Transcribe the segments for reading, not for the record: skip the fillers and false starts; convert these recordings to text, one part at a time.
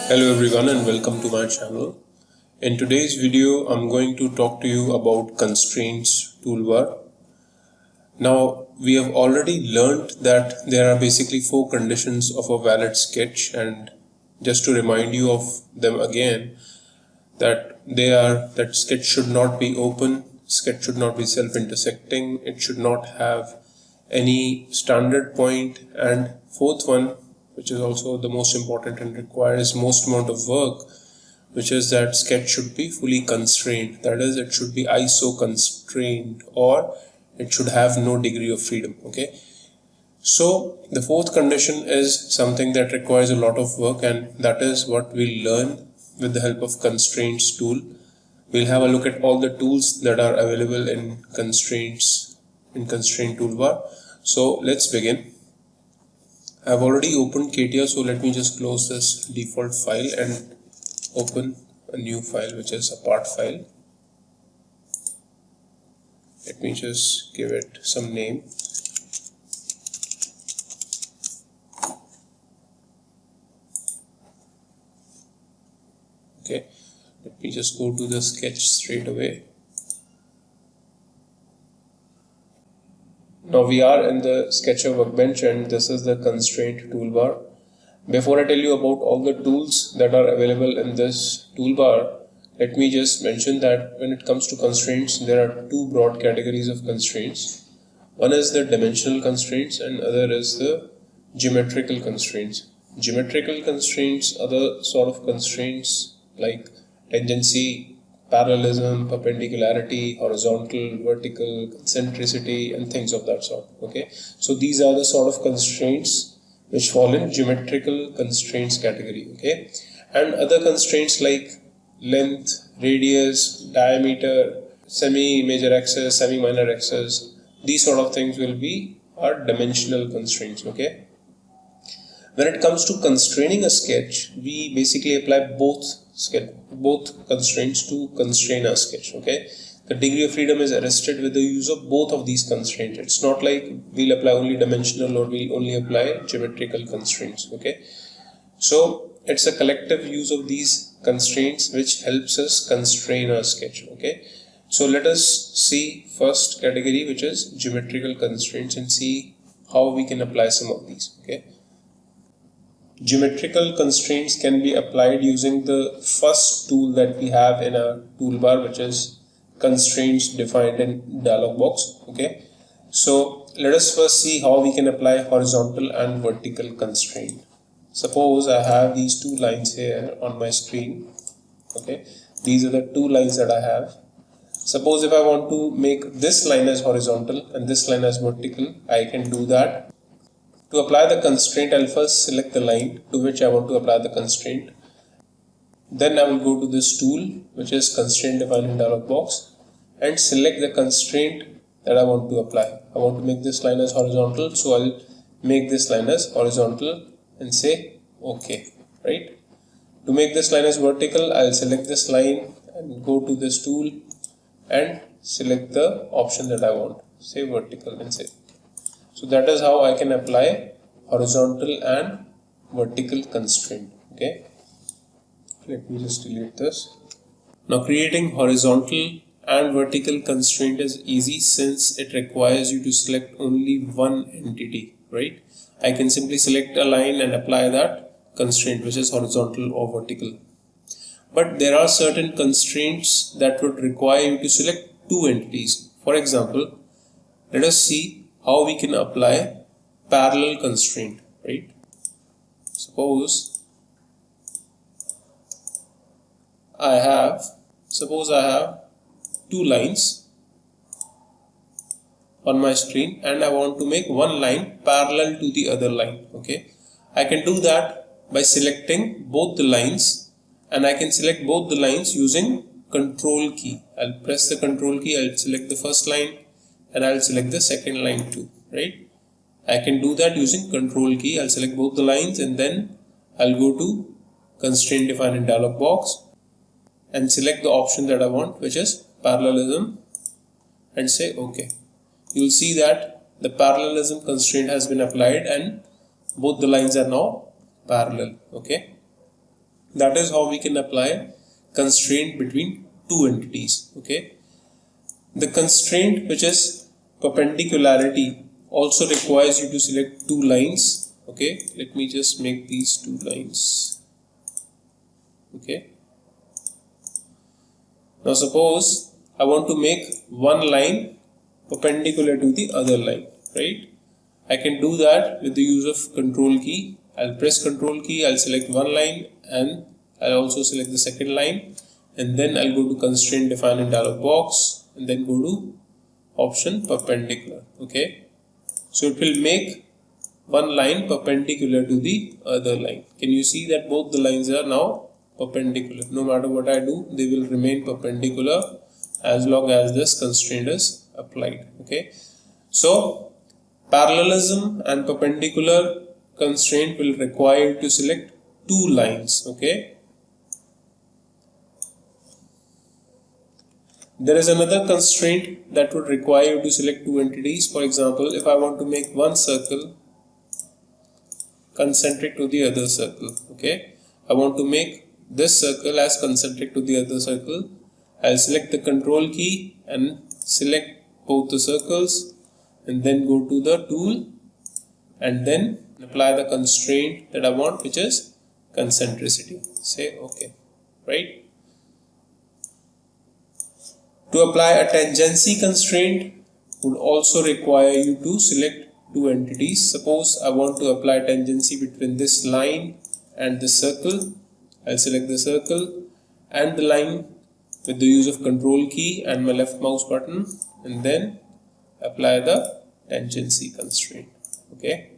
Hello everyone and welcome to my channel. In today's video I'm going to talk to you about constraints toolbar. Now we have already learned that there are basically 4 conditions of a valid sketch, and just to remind you of them again, that they are that sketch should not be open, sketch should not be self-intersecting, it should not have any standard point, and fourth one, which is also the most important and requires most amount of work, which is that sketch should be fully constrained. That is, it should be ISO constrained, or it should have no degree of freedom. Okay, so the fourth condition is something that requires a lot of work, and that is what we'll learn with the help of constraints tool. We'll have a look at all the tools that are available in constraints in constraint toolbar. So let's begin. I've already opened CATIA, so let me just close this default file and open a new file, which is a part file. Let me just give it some name. Okay, let me just go to the sketch straight away. Now we are in the Sketchup Workbench and this is the constraint toolbar. Before I tell you about all the tools that are available in this toolbar, let me just mention that when it comes to constraints, there are 2 broad categories of constraints. One is the dimensional constraints and other is the geometrical constraints. Geometrical constraints are the sort of constraints like tangency, parallelism, perpendicularity, horizontal, vertical, concentricity, and things of that sort. Okay, so these are the sort of constraints which fall in geometrical constraints category. Okay, and other constraints like length, radius, diameter, semi-major axis, semi-minor axis, these sort of things will be our dimensional constraints. Okay, when it comes to constraining a sketch, we basically apply both constraints to constrain our sketch. Okay, the degree of freedom is arrested with the use of both of these constraints. It's not like we'll apply only dimensional or we'll only apply geometrical constraints. Okay, so it's a collective use of these constraints which helps us constrain our sketch. Okay, so let us see first category, which is geometrical constraints, and see how we can apply some of these. Okay, geometrical constraints can be applied using the first tool that we have in our toolbar, which is constraints defined in dialog box. Okay, so let us first see how we can apply horizontal and vertical constraint. Suppose I have these 2 lines here on my screen. Okay, these are the 2 lines that I have. Suppose if I want to make this line as horizontal and this line as vertical, I can do that. To apply the constraint, I'll first select the line to which I want to apply the constraint. Then I will go to this tool, which is constraint defined in dialog box, and select the constraint that I want to apply. I want to make this line as horizontal, so I'll make this line as horizontal and say OK. Right? To make this line as vertical, I'll select this line and go to this tool and select the option that I want, say vertical, and say. So that is how I can apply horizontal and vertical constraint. Okay, let me just delete this. Now creating horizontal and vertical constraint is easy since it requires you to select only one entity, right? I can simply select a line and apply that constraint, which is horizontal or vertical. But there are certain constraints that would require you to select 2 entities. For example, let us see how we can apply parallel constraint, right? Suppose I have 2 lines on my screen and I want to make one line parallel to the other line. Okay, I can do that by selecting both the lines, and I can select both the lines using control key. I'll press the control key, I'll select the first line and I'll select the second line too, right? I can do that using control key. I'll select both the lines and then I'll go to constraint defined in dialog box and select the option that I want, which is parallelism, and say OK. You'll see that the parallelism constraint has been applied and both the lines are now parallel. Okay, That is how we can apply constraint between two entities. Okay. The constraint which is perpendicularity also requires you to select two lines. Okay. Let me just make these two lines. Okay. Now suppose I want to make one line perpendicular to the other line, right? I can do that with the use of control key. I'll press control key, I'll select one line and I'll also select the second line, and then I'll go to constraint define in dialog box and then go to option perpendicular. Okay, so it will make one line perpendicular to the other line. Can you see that both the lines are now perpendicular? No matter what I do, they will remain perpendicular as long as this constraint is applied. Okay, so parallelism and perpendicular constraint will require you to select two lines. Okay, there is another constraint that would require you to select two entities. For example, if I want to make one circle concentric to the other circle, okay, I want to make this circle as concentric to the other circle. I'll select the control key and select both the circles and then go to the tool and then apply the constraint that I want, which is concentricity. Say OK, right? To apply a tangency constraint would also require you to select two entities. Suppose I want to apply tangency between this line and this circle. I'll select the circle and the line with the use of control key and my left mouse button and then apply the tangency constraint. Okay.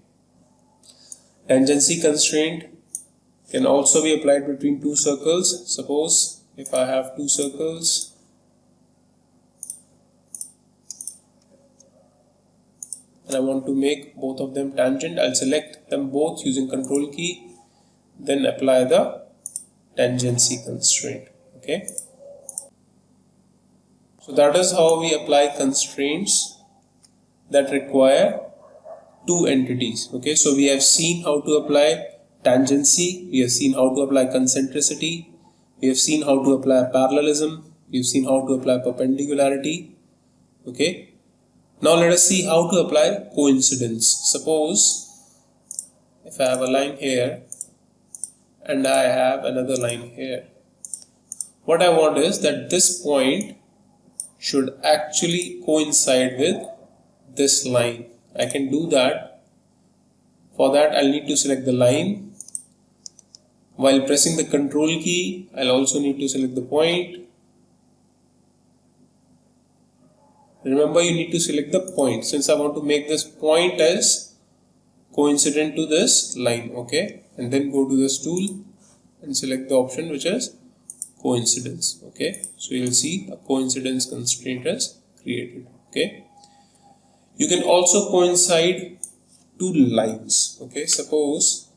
Tangency constraint can also be applied between two circles. Suppose if I have two circles and I want to make both of them tangent, I'll select them both using control key, then apply the tangency constraint. Okay. So that is how we apply constraints that require two entities. Okay, so we have seen how to apply tangency, we have seen how to apply concentricity, we have seen how to apply parallelism, we have seen how to apply perpendicularity. Okay, now let us see how to apply coincidence. Suppose if I have a line here and I have another line here, what I want is that this point should actually coincide with this line. I can do that. For that I'll need to select the line. While pressing the control key, I'll also need to select the point. Remember, you need to select the point since I want to make this point as coincident to this line. Okay, and then go to this tool and select the option which is coincidence. Okay, so you'll see a coincidence constraint is created. Okay, you can also coincide two lines. Okay, suppose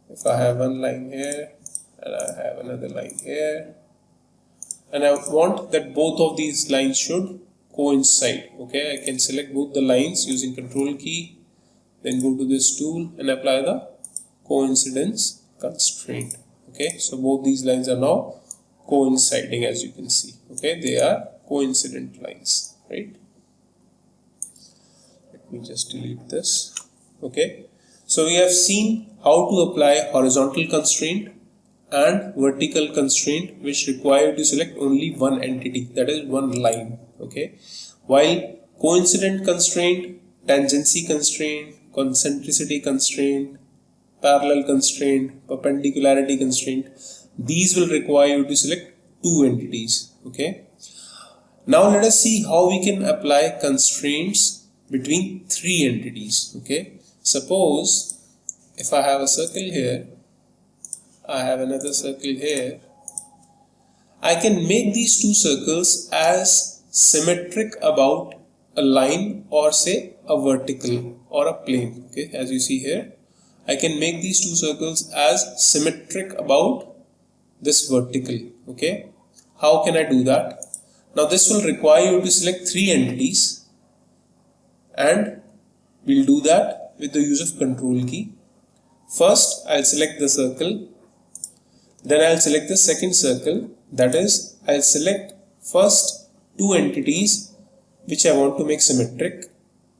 if I have one line here and I have another line here and I want that both of these lines should coincide. Okay, I can select both the lines using control key, then go to this tool and apply the coincidence constraint. Okay, so both these lines are now coinciding, as you can see. Okay, they are coincident lines, right? Let me just delete this. Okay, so we have seen how to apply horizontal constraint and vertical constraint, which require you to select only one entity, that is one line. Okay, while coincident constraint, tangency constraint, concentricity constraint, parallel constraint, perpendicularity constraint, these will require you to select two entities. Okay, now let us see how we can apply constraints between three entities. Okay, suppose if I have a circle here, I have another circle here, I can make these two circles as symmetric about a line or say a vertical or a plane. Okay, as you see here, I can make these two circles as symmetric about this vertical. Okay, how can I do that? Now this will require you to select three entities and we'll do that with the use of control key. First, I'll select the circle. Then I'll select the second circle, that is, I'll select first two entities which I want to make symmetric,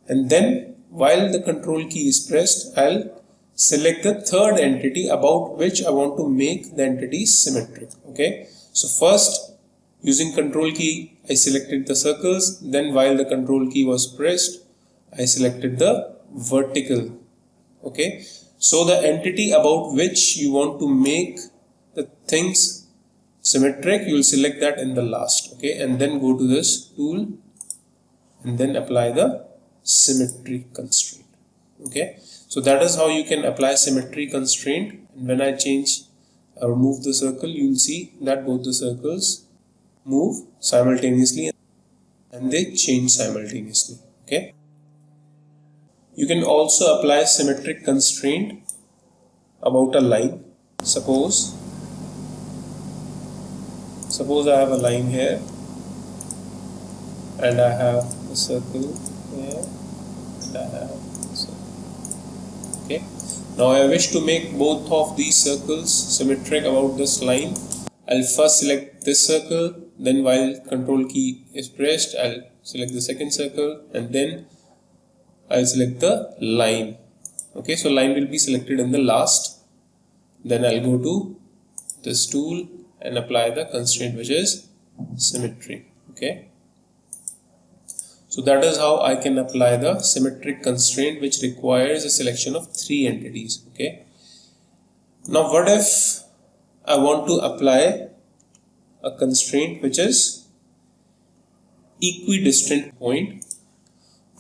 and then while the control key is pressed, I'll select the third entity about which I want to make the entity symmetric. Okay, so first using control key I selected the circles, then while the control key was pressed I selected the vertical. Okay, so the entity about which you want to make the things symmetric, you will select that in the last. Okay, and then go to this tool and then apply the symmetry constraint. Okay, so that is how you can apply symmetry constraint. And when I change or move the circle, you will see that both the circles move simultaneously and they change simultaneously. Okay, you can also apply symmetric constraint about a line. Suppose I have a line here and I have a circle here and I have a circle. Okay, now I wish to make both of these circles symmetric about this line. I'll first select this circle, then while control key is pressed I'll select the second circle and then I'll select the line. Okay, so line will be selected in the last. Then I'll go to this tool and apply the constraint which is symmetry. Okay, so that is how I can apply the symmetric constraint, which requires a selection of three entities. Okay, now what if I want to apply a constraint which is equidistant point?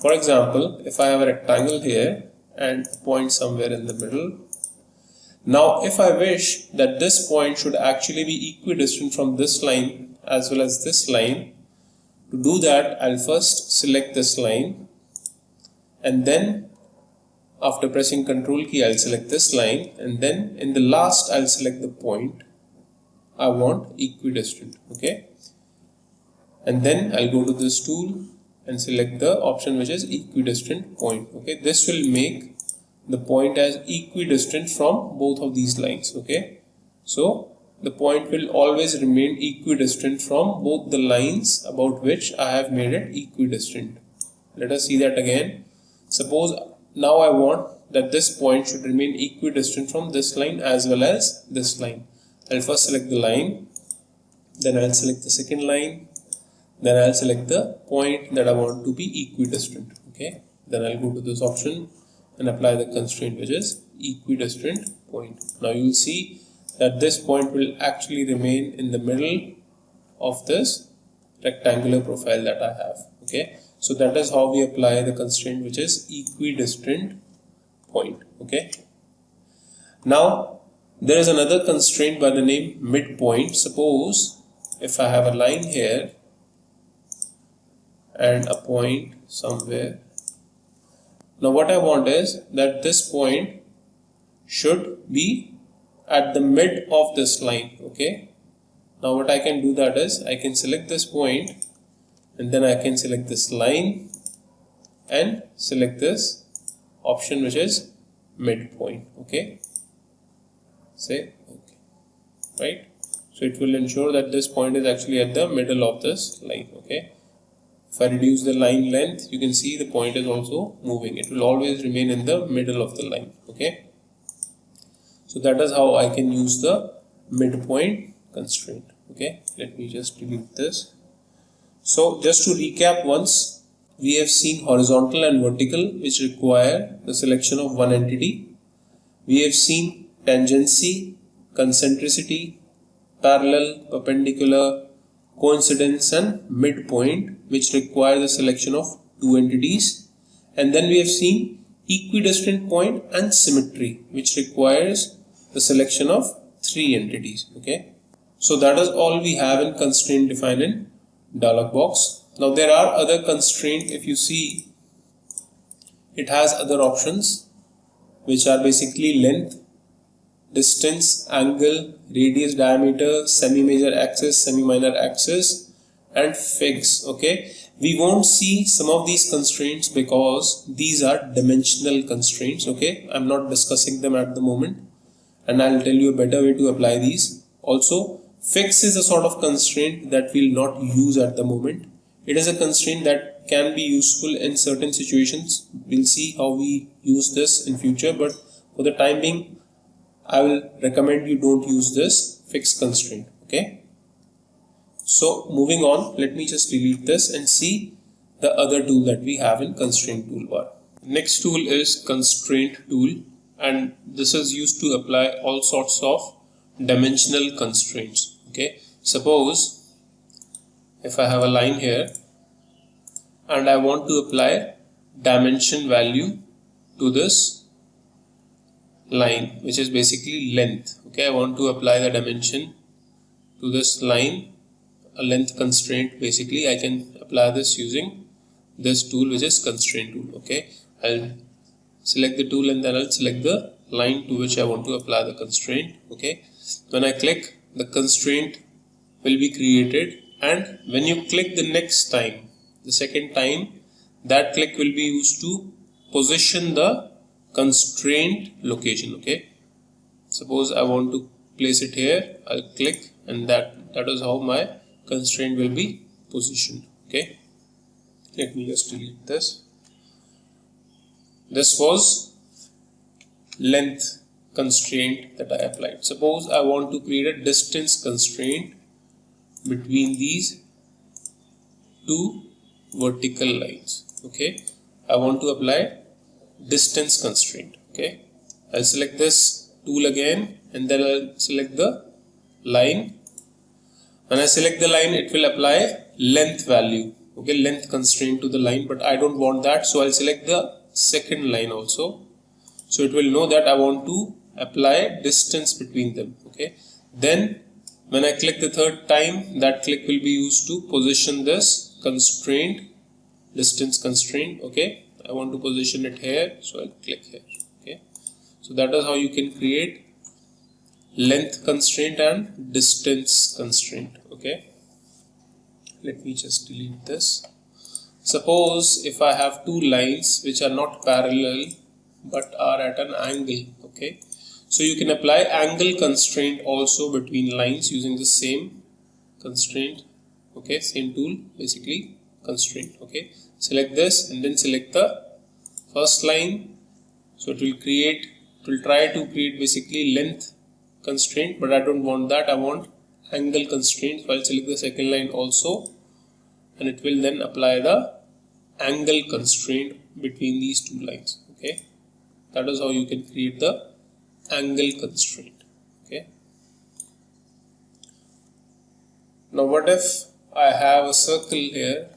For example, if I have a rectangle here and a point somewhere in the middle. Now if I wish that this point should actually be equidistant from this line as well as this line, to do that I'll first select this line and then after pressing control key I'll select this line and then in the last I'll select the point I want equidistant. Okay, and then I'll go to this tool and select the option which is equidistant point. Okay, this will make the point as equidistant from both of these lines. Okay, so the point will always remain equidistant from both the lines about which I have made it equidistant. Let us see that again. Suppose now I want that this point should remain equidistant from this line as well as this line. I'll first select the line, then I'll select the second line, then I'll select the point that I want to be equidistant. Okay, then I'll go to this option and apply the constraint which is equidistant point. Now you will see that this point will actually remain in the middle of this rectangular profile that I have. Okay, so that is how we apply the constraint which is equidistant point. Okay, now there is another constraint by the name midpoint. Suppose if I have a line here and a point somewhere. Now what I want is that this point should be at the mid of this line. Okay, now what I can do that is I can select this point and then I can select this line and select this option which is midpoint. Okay, say okay, right, so it will ensure that this point is actually at the middle of this line. Okay, if I reduce the line length, you can see the point is also moving. It will always remain in the middle of the line. Okay, so that is how I can use the midpoint constraint. Okay, let me just delete this. So just to recap once, we have seen horizontal and vertical, which require the selection of one entity. We have seen tangency, concentricity, parallel, perpendicular, coincidence and midpoint, which require the selection of two entities. And then we have seen equidistant point and symmetry, which requires the selection of three entities. Okay, so that is all we have in constraint defined in dialog box. Now there are other constraints. If you see, it has other options which are basically length, distance, angle, radius, diameter, semi-major axis, semi-minor axis and fix. Okay, we won't see some of these constraints because these are dimensional constraints. Okay, I'm not discussing them at the moment and I'll tell you a better way to apply these. Also, fix is a sort of constraint that we'll not use at the moment. It is a constraint that can be useful in certain situations. We'll see how we use this in future, but for the time being, I will recommend you don't use this fixed constraint. Okay. So moving on, let me just delete this and see the other tool that we have in constraint toolbar. Next tool is constraint tool, and this is used to apply all sorts of dimensional constraints. Okay, suppose if I have a line here and I want to apply dimension value to this line, which is basically length. Okay, I want to apply the dimension to this line, a length constraint. Basically I can apply this using this tool, which is constraint tool. Okay, I'll select the tool and then I'll select the line to which I want to apply the constraint. Okay, when I click, the constraint will be created, and when you click the next time, the second time, that click will be used to position the constraint location. Okay, suppose I want to place it here, I'll click, and that is how my constraint will be positioned. Okay, let me just delete this. This was length constraint that I applied. Suppose I want to create a distance constraint between these two vertical lines. Okay, I want to apply distance constraint. Okay, I'll select this tool again and then I'll select the line. When I select the line, it will apply length value. Okay, length constraint to the line, but I don't want that, so I'll select the second line also, so it will know that I want to apply distance between them. Okay, then when I click the third time, that click will be used to position this constraint, distance constraint. Okay, I want to position it here, so I'll click here. Okay, so that is how you can create length constraint and distance constraint. Okay, let me just delete this. Suppose if I have two lines which are not parallel but are at an angle. Okay, so you can apply angle constraint also between lines using the same constraint. Okay, same tool, basically constraint. Okay, select this and then select the first line, so it will try to create basically length constraint, but I don't want that, I want angle constraint. So I'll select the second line also, and it will then apply the angle constraint between these two lines. Okay, that is how you can create the angle constraint. Okay, now what if I have a circle here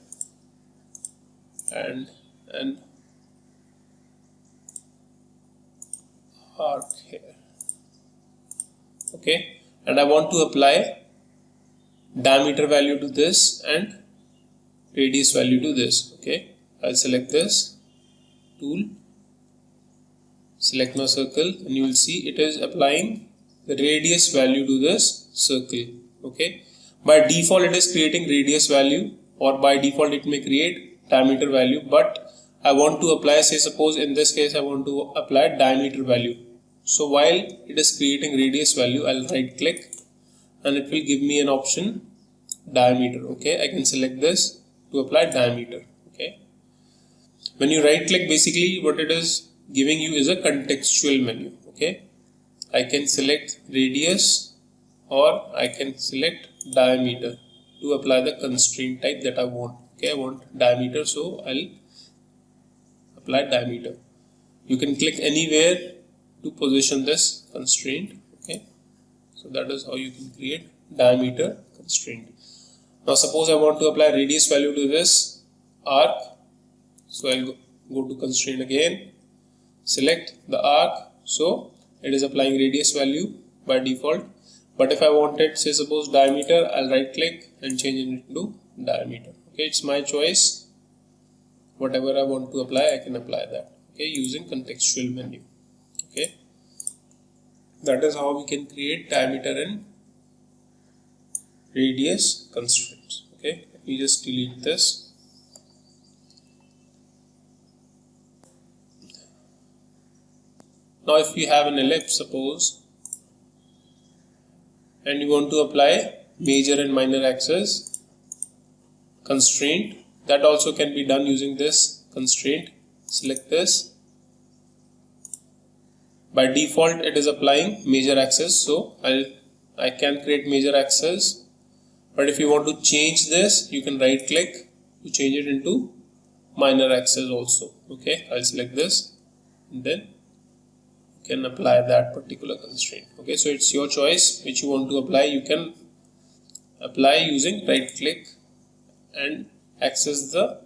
and an arc here? Okay, and I want to apply diameter value to this and radius value to this. Okay, I'll select this tool, select my circle, and you will see it is applying the radius value to this circle. Okay, by default it is creating radius value, or by default it may create diameter value, but I want to apply, say suppose in this case I want to apply diameter value. So while it is creating radius value, I'll right click and it will give me an option diameter. Okay, I can select this to apply diameter. Okay, when you right click, basically what it is giving you is a contextual menu. Okay, I can select radius or I can select diameter to apply the constraint type that I want. Okay, I want diameter, so I'll apply diameter. You can click anywhere to position this constraint. Okay, so that is how you can create diameter constraint. Now suppose I want to apply radius value to this arc, so I'll go to constraint again, select the arc, so it is applying radius value by default, but if I wanted, say suppose diameter, I'll right click and change it to diameter. Okay, it's my choice, whatever I want to apply I can apply that. Okay, using contextual menu. Okay, that is how we can create diameter and radius constraints. Okay, let me just delete this. Now if we have an ellipse, suppose, and you want to apply major and minor axis constraint. That also can be done using this constraint. Select this. By default it is applying major axis, so I can create major axis, but if you want to change this, you can right click to change it into minor axis also. Okay, I'll select this and then you can apply that particular constraint. Okay, so it's your choice which you want to apply. You can apply using right click and access the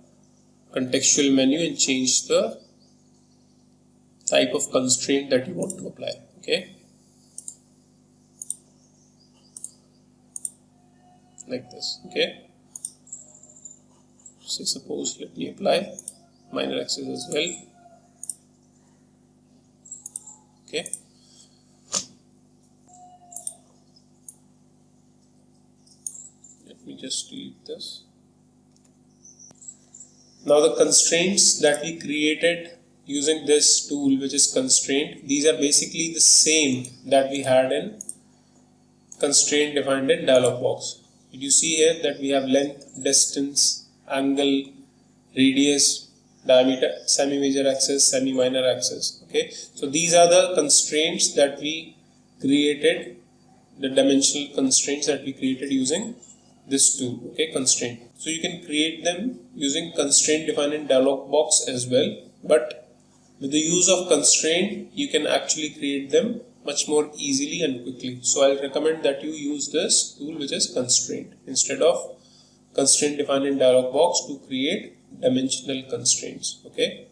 contextual menu and change the type of constraint that you want to apply. Okay, like this. Okay, so suppose let me apply minor axis as well. Okay, let me just delete this. Now the constraints that we created using this tool, which is constraint, these are basically the same that we had in constraint defined in dialog box. Did you see here that we have length, distance, angle, radius, diameter, semi-major axis, semi-minor axis. Okay, so these are the constraints that we created, the dimensional constraints that we created using this tool. Okay, constraint. So you can create them using constraint defined in dialog box as well, but with the use of constraint you can actually create them much more easily and quickly. So I'll recommend that you use this tool, which is constraint, instead of constraint defined in dialog box to create dimensional constraints. Okay,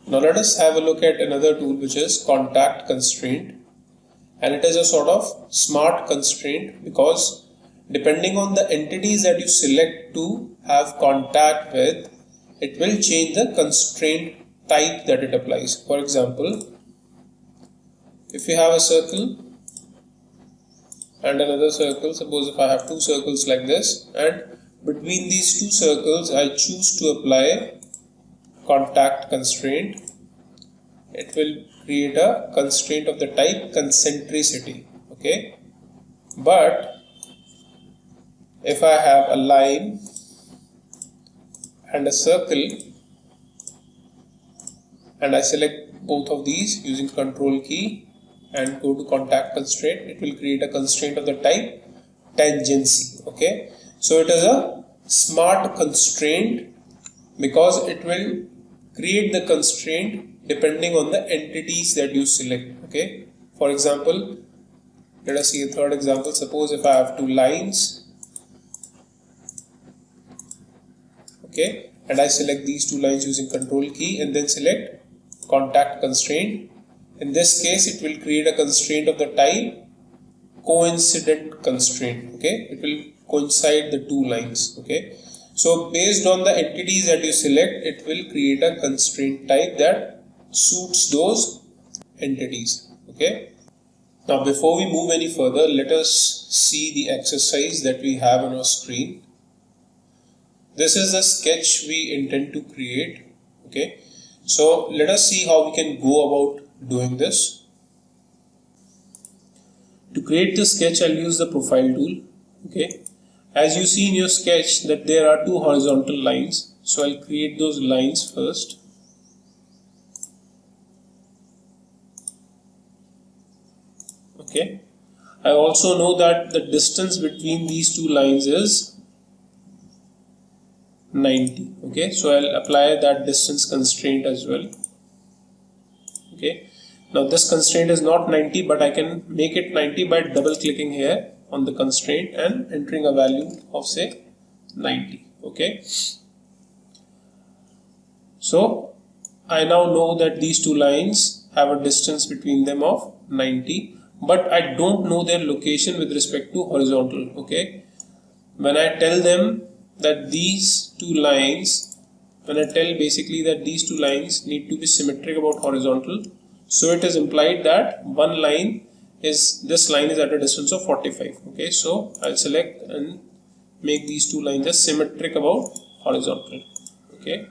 now let us have a look at another tool, which is contact constraint, and it is a sort of smart constraint because depending on the entities that you select to have contact with, it will change the constraint type that it applies. For example, if you have a circle and another circle, suppose if I have two circles like this, and between these two circles I choose to apply contact constraint, it will create a constraint of the type concentricity. Okay, but if I have a line and a circle and I select both of these using control key and go to contact constraint, it will create a constraint of the type tangency. Okay, so it is a smart constraint because it will create the constraint depending on the entities that you select. Okay, for example, let us see a third example. Suppose if I have two lines, okay, and I select these two lines using control key and then select contact constraint. In this case it will create a constraint of the type coincident constraint. Okay, it will coincide the two lines. Okay, so based on the entities that you select, it will create a constraint type that suits those entities. Okay, now before we move any further, let us see the exercise that we have on our screen. This is the sketch we intend to create. Okay, so let us see how we can go about doing this. To create the sketch, I'll use the profile tool. Okay, as you see in your sketch that there are two horizontal lines, so I'll create those lines first. Okay, I also know that the distance between these two lines is 90. Okay, so I'll apply that distance constraint as well. Okay, now this constraint is not 90, but I can make it 90 by double clicking here on the constraint and entering a value of say 90. Okay, so I now know that these two lines have a distance between them of 90, but I don't know their location with respect to horizontal. Okay, when I tell them that these two lines, when I tell basically that these two lines need to be symmetric about horizontal, so it is implied that one line is, this line is at a distance of 45. Okay, so I'll select and make these two lines as symmetric about horizontal. Okay,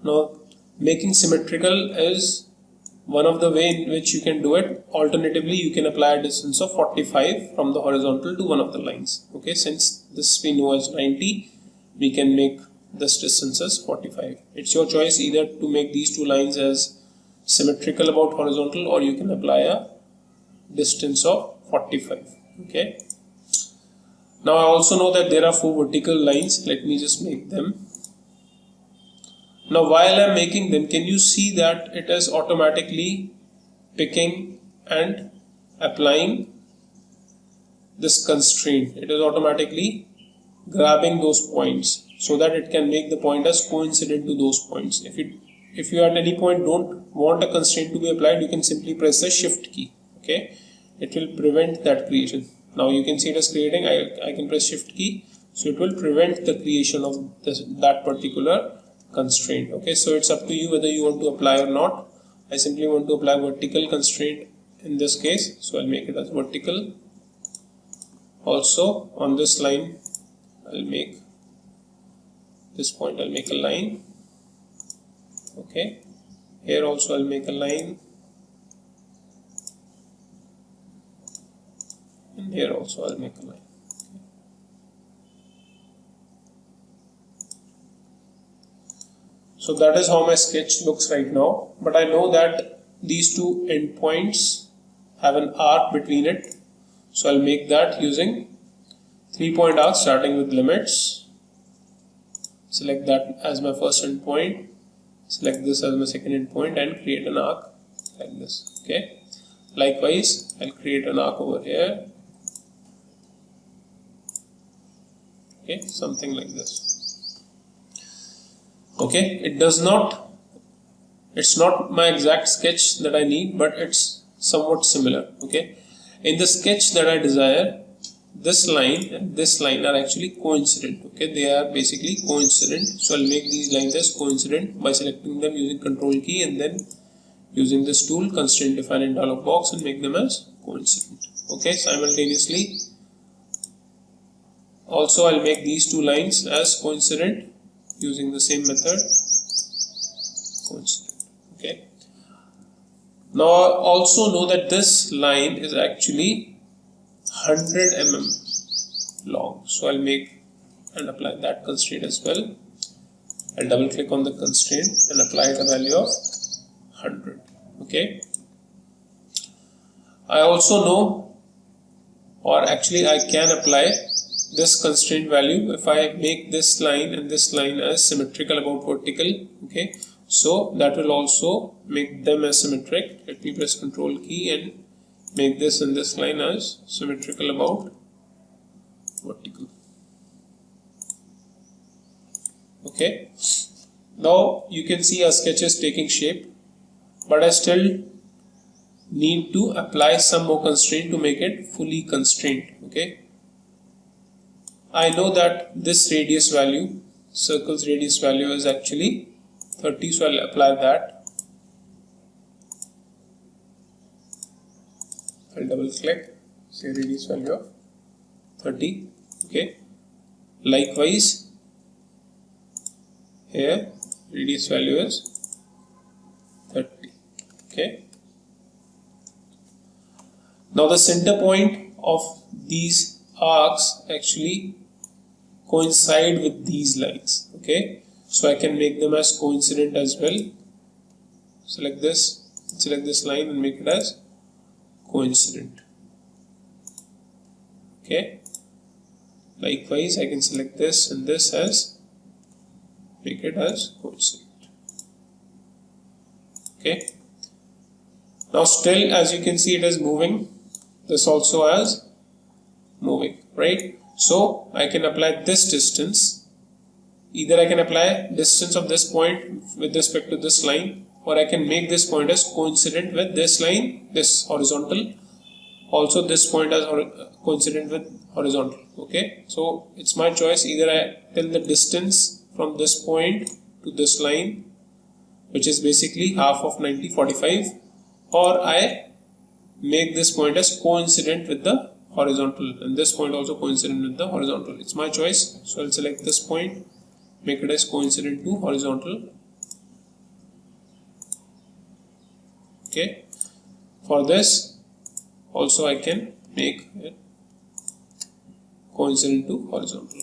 now making symmetrical is one of the way in which you can do it, alternatively you can apply a distance of 45 from the horizontal to one of the lines. Okay, since this we know as 90, we can make this distance as 45. It's your choice either to make these two lines as symmetrical about horizontal, or you can apply a distance of 45. Okay. Now I also know that there are 4 vertical lines. Let me just make them. Now while I am making them, can you see that it is automatically picking and applying this constraint? It is automatically grabbing those points so that it can make the point as coincident to those points. If you at any point don't want a constraint to be applied, you can simply press the shift key. Okay, it will prevent that creation. Now you can see it is creating. I can press shift key, so it will prevent the creation of that particular constraint. Okay, so it's up to you whether you want to apply or not. I simply want to apply vertical constraint in this case, so I'll make it as vertical. Also on this line, I'll make this point, I'll make a line. Okay, here also I'll make a line, and here also I'll make a line. So that is how my sketch looks right now, but I know that these two endpoints have an arc between it, so I'll make that using 3-point arc starting with limits. Select that as my first endpoint, select this as my second endpoint, and create an arc like this. Okay, likewise I'll create an arc over here. Okay, something like this. Okay, it's not my exact sketch that I need, but it's somewhat similar. Okay, in the sketch that I desire, this line and this line are actually coincident. Okay, they are basically coincident, so I'll make these lines as coincident by selecting them using Control key and then using this tool, Constraint Define in dialog box, and make them as coincident. Okay, simultaneously also I'll make these two lines as coincident using the same method, coincident. Okay, now I also know that this line is actually 100 mm long, so I'll make and apply that constraint as well. I'll double click on the constraint and apply the value of 100. Okay, I also know, or actually I can apply this constraint value if I make this line and this line as symmetrical about vertical. Okay, so that will also make them as symmetric. Let me press Control key and make this and this line as symmetrical about vertical. Okay, now you can see our sketch is taking shape, but I still need to apply some more constraint to make it fully constrained. Okay, I know that this radius value, circle's radius value, is actually 30, so I'll apply that. I'll double click, say radius value of 30. Okay, likewise here radius value is 30. Okay, now the center point of these arcs actually coincide with these lines. Okay, so I can make them as coincident as well. Select this line and make it as coincident. Okay, likewise I can select this and this as, make it as coincident. Okay, now still as you can see it is moving, this also as moving, right? So I can apply this distance. Either I can apply distance of this point with respect to this line, or I can make this point as coincident with this line, this horizontal. Also this point as coincident with horizontal. Okay, so it's my choice. Either I tell the distance from this point to this line, which is basically half of 90, 45, or I make this point as coincident with the horizontal, and this point also coincident with the horizontal. It's my choice, so I'll select this point, make it as coincident to horizontal. Okay, for this also I can make it coincident to horizontal.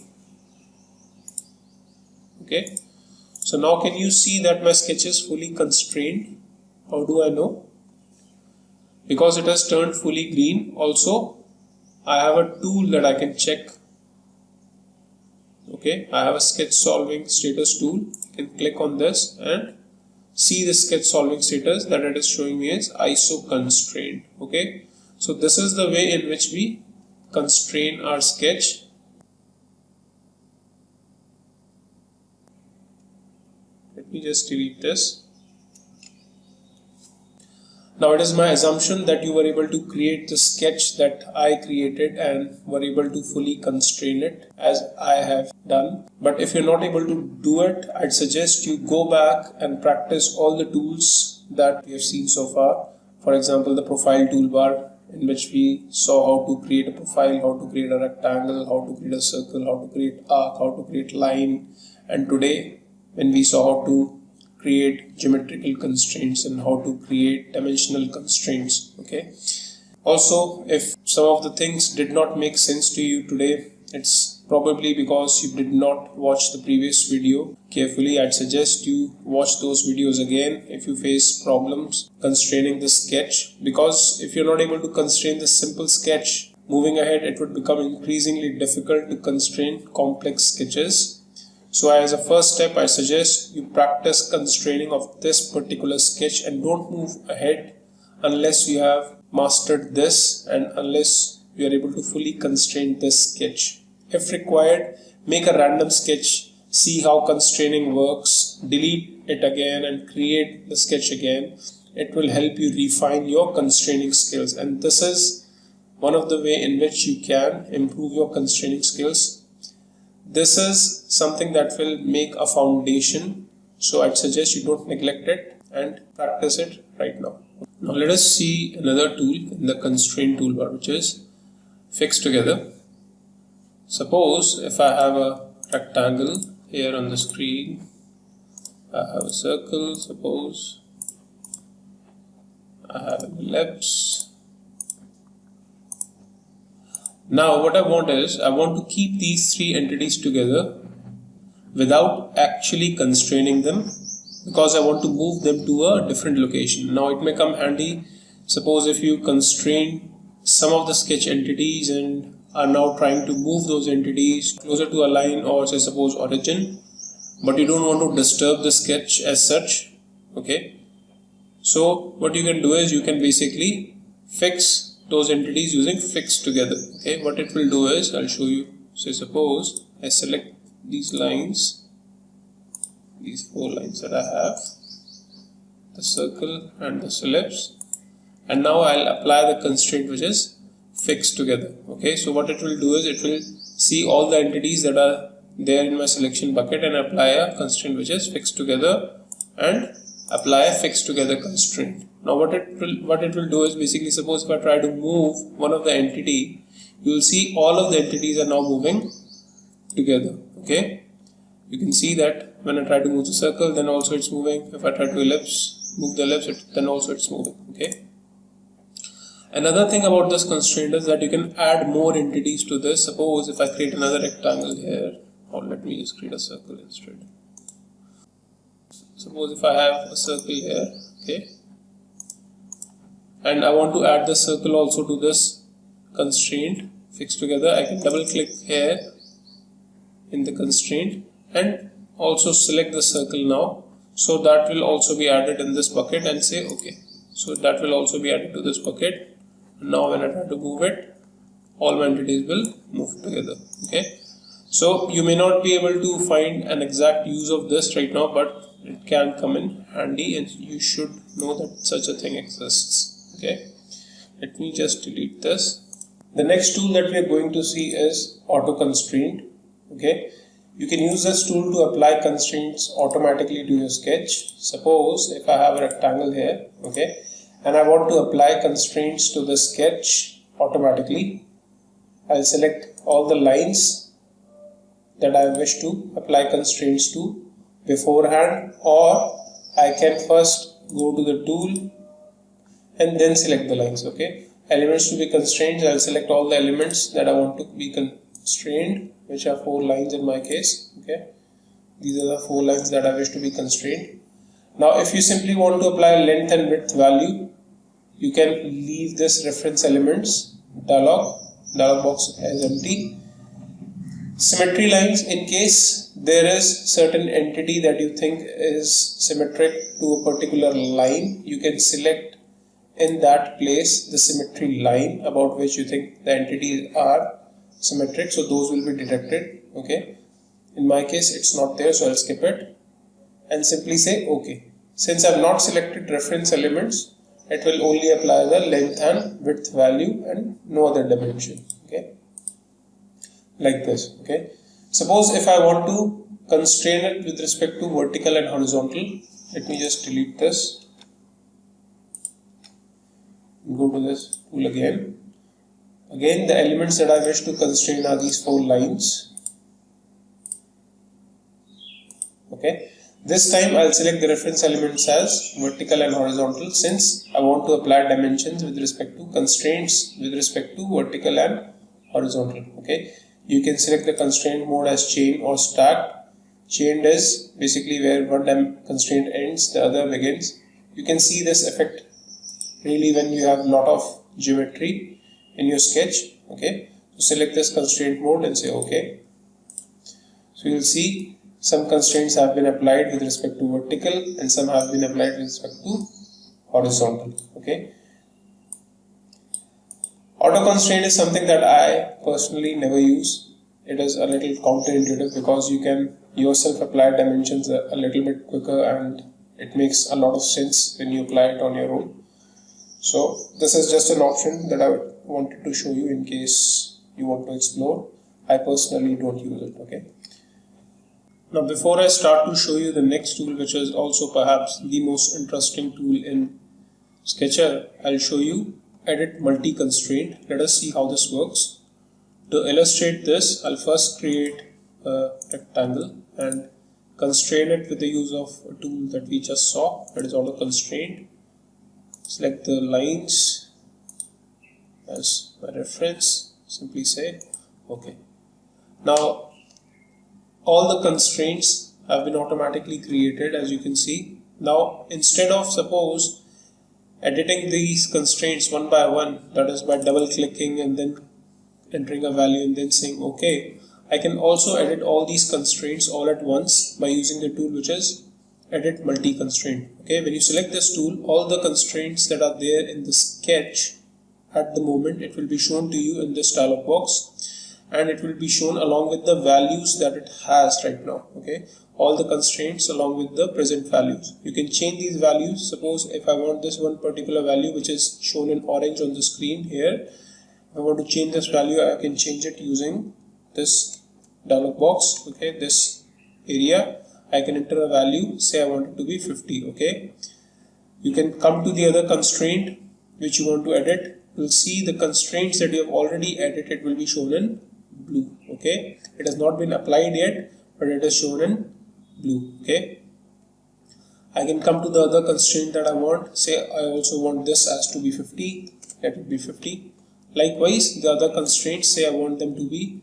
Okay, so now can you see that my sketch is fully constrained? How do I know? Because it has turned fully green. Also, I have a tool that I can check. Okay, I have a sketch solving status tool. You can click on this and see the sketch solving status that it is showing me is ISO constrained. Okay, so this is the way in which we constrain our sketch. Let me just delete this. Now it is my assumption that you were able to create the sketch that I created and were able to fully constrain it as I have done. But if you're not able to do it, I'd suggest you go back and practice all the tools that we have seen so far. For example, the profile toolbar, in which we saw how to create a profile, how to create a rectangle, how to create a circle, how to create arc, how to create line. And today, when we saw how to create geometrical constraints and how to create dimensional constraints. Okay, also if some of the things did not make sense to you today, it's probably because you did not watch the previous video carefully. I'd suggest you watch those videos again if you face problems constraining the sketch, because if you're not able to constrain the simple sketch, moving ahead it would become increasingly difficult to constrain complex sketches. So as a first step, I suggest you practice constraining of this particular sketch and don't move ahead unless you have mastered this and unless you are able to fully constrain this sketch. If required, make a random sketch, see how constraining works, delete it again and create the sketch again. It will help you refine your constraining skills, and this is one of the ways in which you can improve your constraining skills. This is something that will make a foundation, so I'd suggest you don't neglect it and practice it right now. Now let us see another tool in the constraint toolbar, which is fix together. Suppose if I have a rectangle here on the screen, I have a circle, suppose I have an ellipse. Now what I want is, I want to keep these three entities together without actually constraining them, because I want to move them to a different location. Now it may come handy, suppose if you constrain some of the sketch entities and are now trying to move those entities closer to a line or say suppose origin, but you don't want to disturb the sketch as such. Okay, so what you can do is you can basically fix those entities using fix together. Okay, what it will do is, I'll show you. So suppose I select these lines, these four lines that I have, the circle and the ellipse, and now I'll apply the constraint which is fix together. Okay, so what it will do is it will see all the entities that are there in my selection bucket and apply a constraint which is fix together and apply a fix together constraint. Now what it will do is basically, suppose if I try to move one of the entity, you will see all of the entities are now moving together. Okay, you can see that when I try to move the circle, then also it's moving. If I try to move the ellipse, then also it's moving. Okay. Another thing about this constraint is that you can add more entities to this. Suppose if I create another rectangle here, or let me just create a circle instead. Suppose if I have a circle here, okay, and I want to add the circle also to this constraint fix together, I can double click here in the constraint and also select the circle now, so that will also be added in this bucket and say okay. So that will also be added to this bucket. Now when I try to move it, all my entities will move together. Okay, so you may not be able to find an exact use of this right now, but it can come in handy and you should know that such a thing exists. Okay, let me just delete this. The next tool that we are going to see is auto constraint. Okay, you can use this tool to apply constraints automatically to your sketch. Suppose if I have a rectangle here, okay, and I want to apply constraints to the sketch automatically, I'll select all the lines that I wish to apply constraints to beforehand, or I can first go to the tool and then select the lines. Okay, elements to be constrained, I'll select all the elements that I want to be constrained, which are 4 lines in my case. Okay, these are the 4 lines that I wish to be constrained. Now if you simply want to apply length and width value, you can leave this reference elements dialog box as empty. Symmetry lines, in case there is certain entity that you think is symmetric to a particular line, you can select in that place the symmetry line about which you think the entities are symmetric, so those will be detected. Okay, in my case it's not there, so I'll skip it and simply say OK. Since I've not selected reference elements, it will only apply the length and width value and no other dimension. Okay, like this. Okay, suppose if I want to constrain it with respect to vertical and horizontal, let me just delete this, go to this tool again. The elements that I wish to constrain are these 4 lines. Okay, this time I'll select the reference elements as vertical and horizontal, since I want to apply dimensions with respect to constraints with respect to vertical and horizontal. Okay, you can select the constraint mode as chain or stacked. Chained is basically where one constraint ends, the other begins. You can see this effect really when you have a lot of geometry in your sketch. Okay, so select this constraint mode and say OK. So you'll see some constraints have been applied with respect to vertical and some have been applied with respect to horizontal. Okay, auto constraint is something that I personally never use. It is a little counterintuitive because you can yourself apply dimensions a little bit quicker, and it makes a lot of sense when you apply it on your own. So this is just an option that I wanted to show you in case you want to explore. I personally don't use it. Okay, now before I start to show you the next tool, which is also perhaps the most interesting tool in Sketcher, I'll show you edit multi-constraint. Let us see how this works. To illustrate this, I'll first create a rectangle and constrain it with the use of a tool that we just saw, that is auto constraint. Select the lines as my reference, simply say OK. Now all the constraints have been automatically created, as you can see. Now instead of suppose editing these constraints one by one, that is by double clicking and then entering a value and then saying OK, I can also edit all these constraints all at once by using the tool which is edit multi-constraint. Okay, when you select this tool, all the constraints that are there in the sketch at the moment, it will be shown to you in this dialog box, and it will be shown along with the values that it has right now. Okay, all the constraints along with the present values. You can change these values. Suppose if I want this one particular value which is shown in orange on the screen here, if I want to change this value, I can change it using this dialog box. Okay, this area, I can enter a value, say I want it to be 50. Okay, you can come to the other constraint which you want to edit. You'll see the constraints that you have already edited will be shown in blue. Okay, it has not been applied yet, but it is shown in blue. Okay, I can come to the other constraint that I want. Say I also want this as to be 50. Let it be 50. Likewise, the other constraints, say I want them to be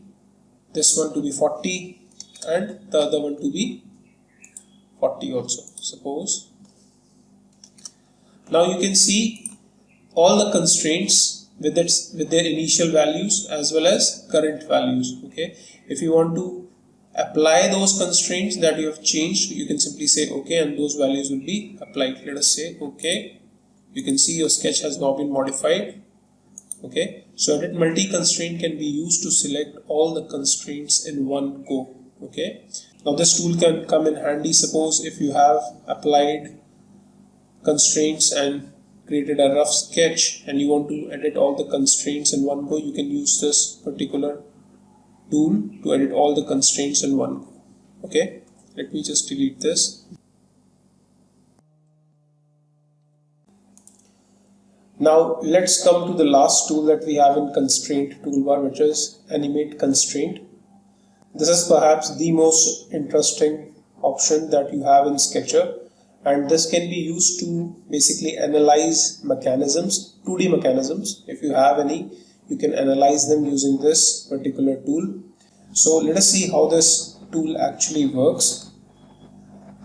this one to be 40 and the other one to be 40 also, suppose. Now you can see all the constraints with their initial values as well as current values. Okay, if you want to apply those constraints that you have changed, you can simply say OK and those values will be applied. Let us say OK. You can see your sketch has now been modified. Okay, so edit multi-constraint can be used to select all the constraints in one go. Okay, now this tool can come in handy. Suppose if you have applied constraints and created a rough sketch and you want to edit all the constraints in one go, you can use this particular tool to edit all the constraints in one go. Okay, let me just delete this. Now let's come to the last tool that we have in constraint toolbar, which is Animate Constraint. This is perhaps the most interesting option that you have in Sketcher, and this can be used to basically analyze mechanisms, 2D mechanisms. If you have any, you can analyze them using this particular tool. So let us see how this tool actually works.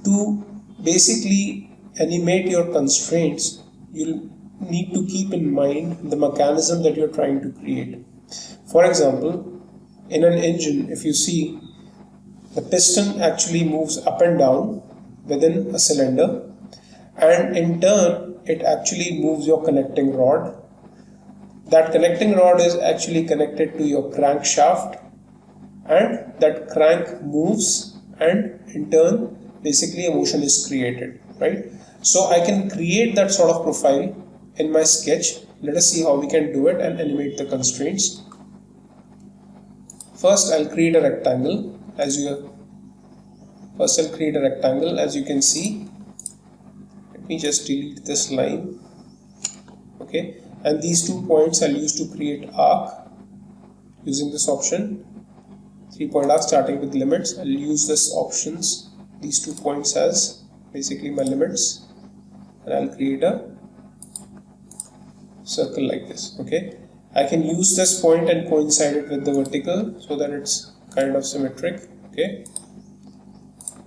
To basically animate your constraints, you'll need to keep in mind the mechanism that you're trying to create. For example, in an engine, if you see, the piston actually moves up and down within a cylinder, and in turn it actually moves your connecting rod. That connecting rod is actually connected to your crankshaft, and that crank moves, and in turn basically a motion is created, right? So I can create that sort of profile in my sketch. Let us see how we can do it and animate the constraints. First I'll create a rectangle. As you can see. Let me just delete this line. Okay, and these 2 points I'll use to create arc using this option. 3-point arc starting with limits. I'll use this options, these 2 points as basically my limits, and I'll create a circle like this. Okay, I can use this point and coincide it with the vertical so that it's kind of symmetric. Okay,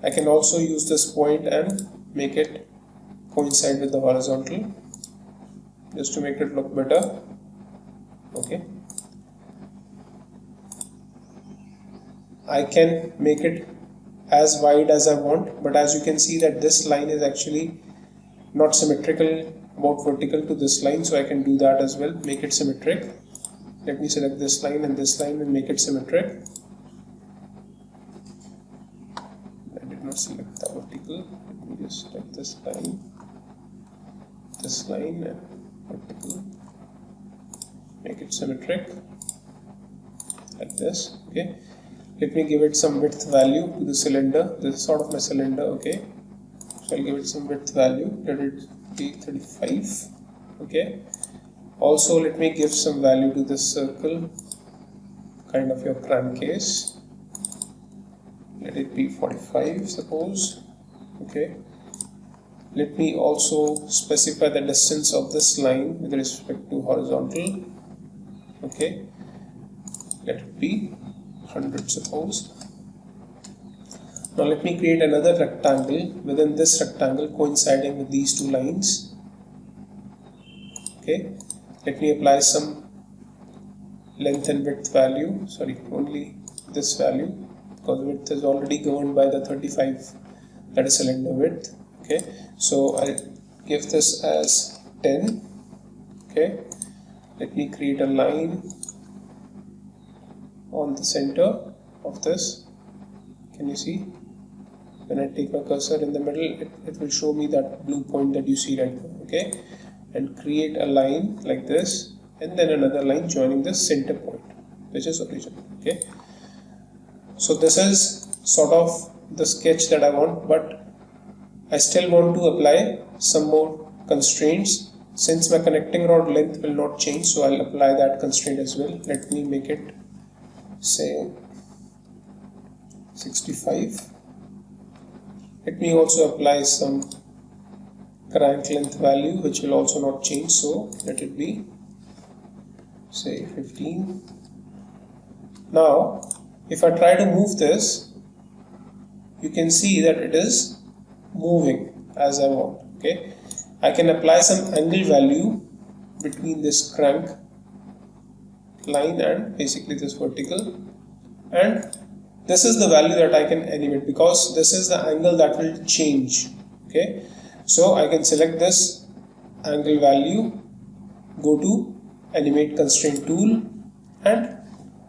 I can also use this point and make it coincide with the horizontal just to make it look better. Okay, I can make it as wide as I want, but as you can see that this line is actually not symmetrical about vertical to this line, so I can do that as well, make it symmetric. Let me select this line and this line and make it symmetric. I did not select the vertical. Let me just select this line and vertical, make it symmetric like this. Okay, let me give it some width value to the cylinder. This is sort of my cylinder. Okay, so I'll give it some width value. Let it be 35. Okay, also let me give some value to this circle, kind of your crankcase. Let it be 45, suppose. Okay, let me also specify the distance of this line with respect to horizontal. Okay, let it be 100, suppose. Now let me create another rectangle within this rectangle coinciding with these 2 lines. Okay, let me apply some length and width value, sorry, only this value, because width is already governed by the 35, that is cylinder width. Okay, so I'll give this as 10. Okay, let me create a line on the center of this. Can you see? When I take my cursor in the middle, it will show me that blue point that you see right now. Okay, and create a line like this, and then another line joining the center point, which is origin. Okay, so this is sort of the sketch that I want, but I still want to apply some more constraints. Since my connecting rod length will not change, so I'll apply that constraint as well. Let me make it say 65. Let me also apply some crank length value, which will also not change, so let it be say 15. Now if I try to move this, you can see that it is moving as I want. Okay, I can apply some angle value between this crank line and basically this vertical, and this is the value that I can animate because this is the angle that will change. Okay, so I can select this angle value, go to Animate Constraint tool, and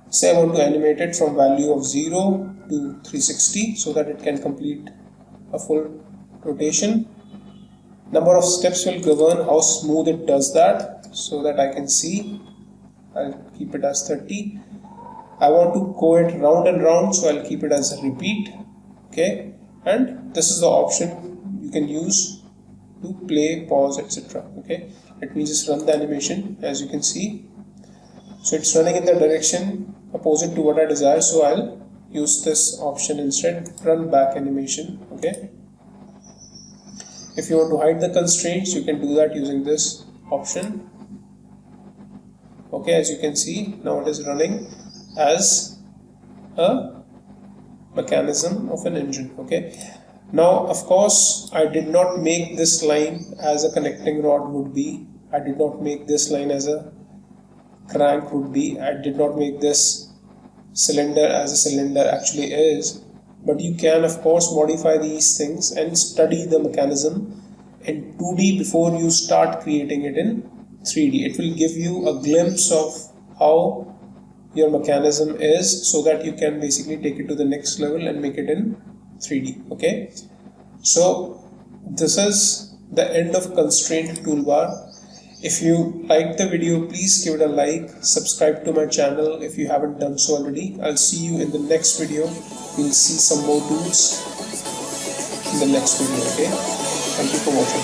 say I want to animate it from value of 0 to 360 so that it can complete a full rotation. Number of steps will govern how smooth it does that, so that I can see. I'll keep it as 30. I want to go it round and round, so I'll keep it as a repeat. Okay, and this is the option you can use to play, pause, etc. Okay, let me just run the animation. As you can see, so it's running in the direction opposite to what I desire, so I'll use this option instead, run back animation. Okay, If you want to hide the constraints, you can do that using this option. Okay, as you can see, now it is running as a mechanism of an engine. Okay, now of course I did not make this line as a connecting rod would be. I did not make this line as a crank would be. I did not make this cylinder as a cylinder actually is. But you can of course modify these things and study the mechanism in 2D before you start creating it in 3D. It will give you a glimpse of how your mechanism is, so that you can basically take it to the next level and make it in 3D. Okay, so this is the end of constraint toolbar. If you liked the video, please give it a like, subscribe to my channel if you haven't done so already. I'll see you in the next video. We'll see some more tools in the next video. Okay, thank you for watching.